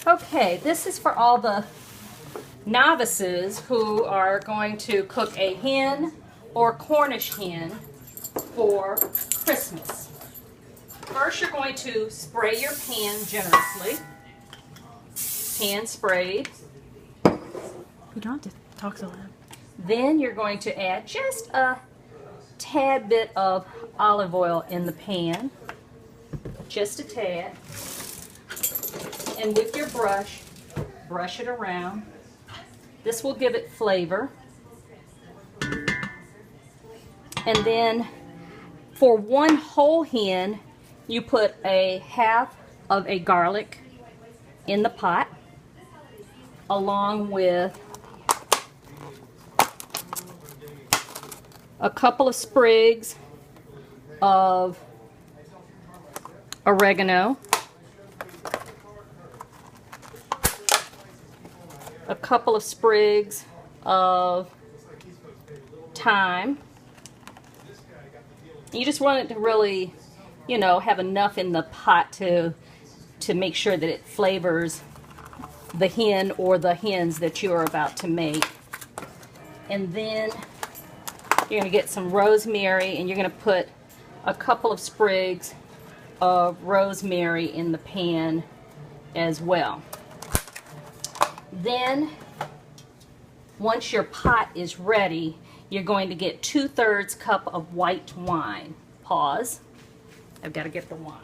Okay, this is for all the novices who are going to cook a hen or Cornish hen for Christmas. First, you're going to spray your pan generously. Pan sprayed. You don't have to talk so loud. Then you're going to add just a tad bit of olive oil in the pan. Just a tad. And with your brush, brush it around. This will give it flavor. And then for one whole hen, you put a half of a garlic in the pot, along with a couple of sprigs of oregano, a couple of sprigs of thyme. You just want it to really, you know, have enough in the pot to make sure that it flavors the hen or the hens that you are about to make. And then you're going to get some rosemary, and you're going to put a couple of sprigs of rosemary in the pan as well. Then, once your pot is ready, you're going to get 2/3 cup of white wine. Pause. I've got to get the wine.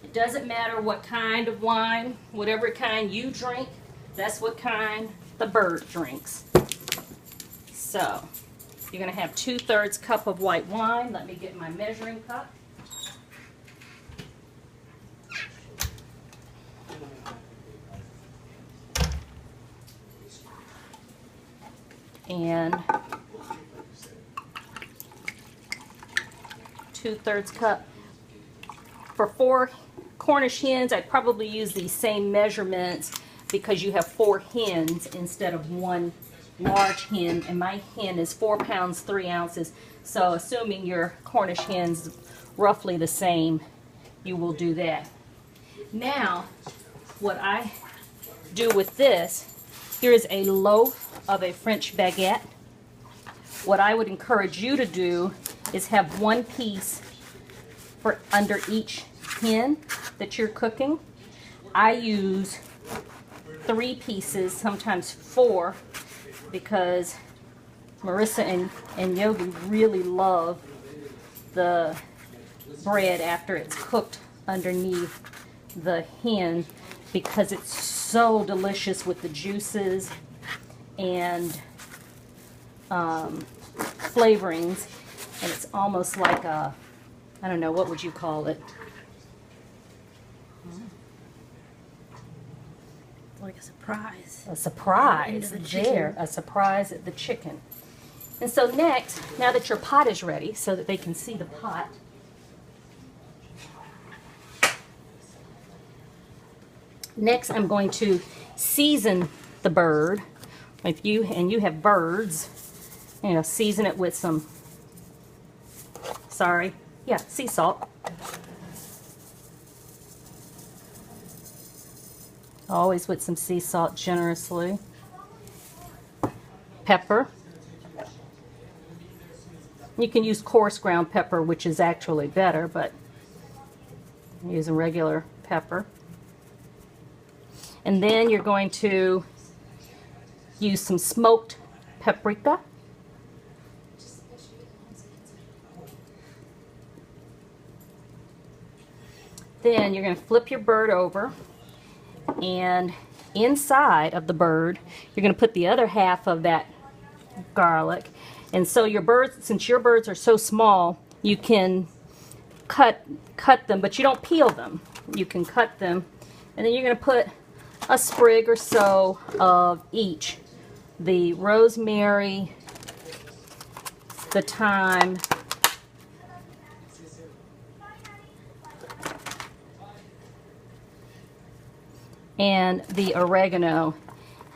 It doesn't matter what kind of wine, whatever kind you drink, that's what kind the bird drinks. So, you're going to have 2/3 cup of white wine. Let me get my measuring cup. And 2/3 cup. For 4 Cornish hens, I'd probably use these same measurements because you have 4 hens instead of 1 large hen, and my hen is 4 pounds 3 ounces. So assuming your Cornish hen's roughly the same, you will do that. Now, what I do with this, here is a loaf of a French baguette. What I would encourage you to do is have 1 piece for under each hen that you're cooking. I use 3 pieces, sometimes 4, because Marissa and Yogi really love the bread after it's cooked underneath the hen, because it's so delicious with the juices and flavorings, and it's almost like a, I don't know, what would you call it? Like a surprise. A surprise Into the there, chicken. a surprise at the chicken. And so next, now that your pot is ready, so that they can see the pot, next I'm going to season the bird. If you have birds, you know, season it with some, sea salt. Always with some sea salt generously. Pepper. You can use coarse ground pepper, which is actually better, but I'm using regular pepper. And then you're going to use some smoked paprika. Then you're going to flip your bird over, and inside of the bird you're going to put the other half of that garlic. And so your birds, since your birds are so small, you can cut them, but you don't peel them. You can cut them, and then you're going to put a sprig or so of each: the rosemary, the thyme, and the oregano.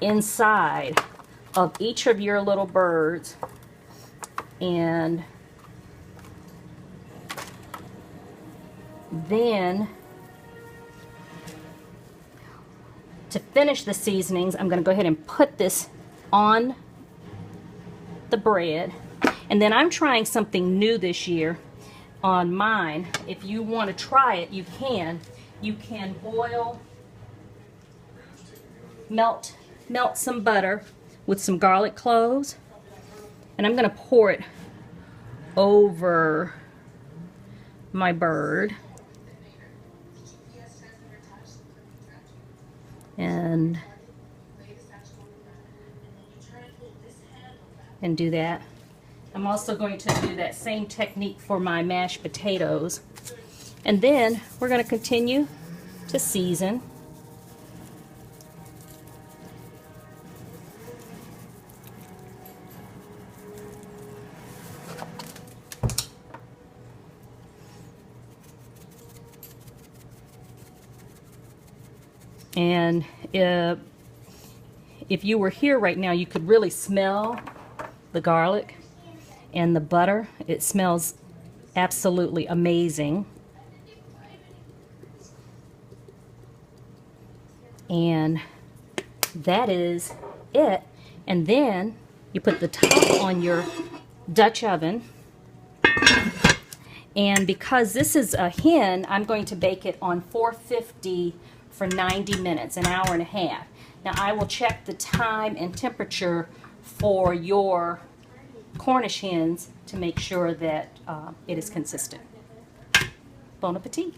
inside of each of your little birds, and then to finish the seasonings, I'm going to go ahead and put this on the bread. And then I'm trying something new this year on mine. If you want to try it, you can. You can boil, melt some butter with some garlic cloves. And I'm going to pour it over my bird. And do that. I'm also going to do that same technique for my mashed potatoes. And then we're going to continue to season. And if you were here right now, you could really smell the garlic and the butter. It smells absolutely amazing. And that is it. And then you put the top on your Dutch oven. And because this is a hen, I'm going to bake it on 450 for 90 minutes, an hour and a half. Now I will check the time and temperature for your Cornish hens to make sure that it is consistent. Bon appetit.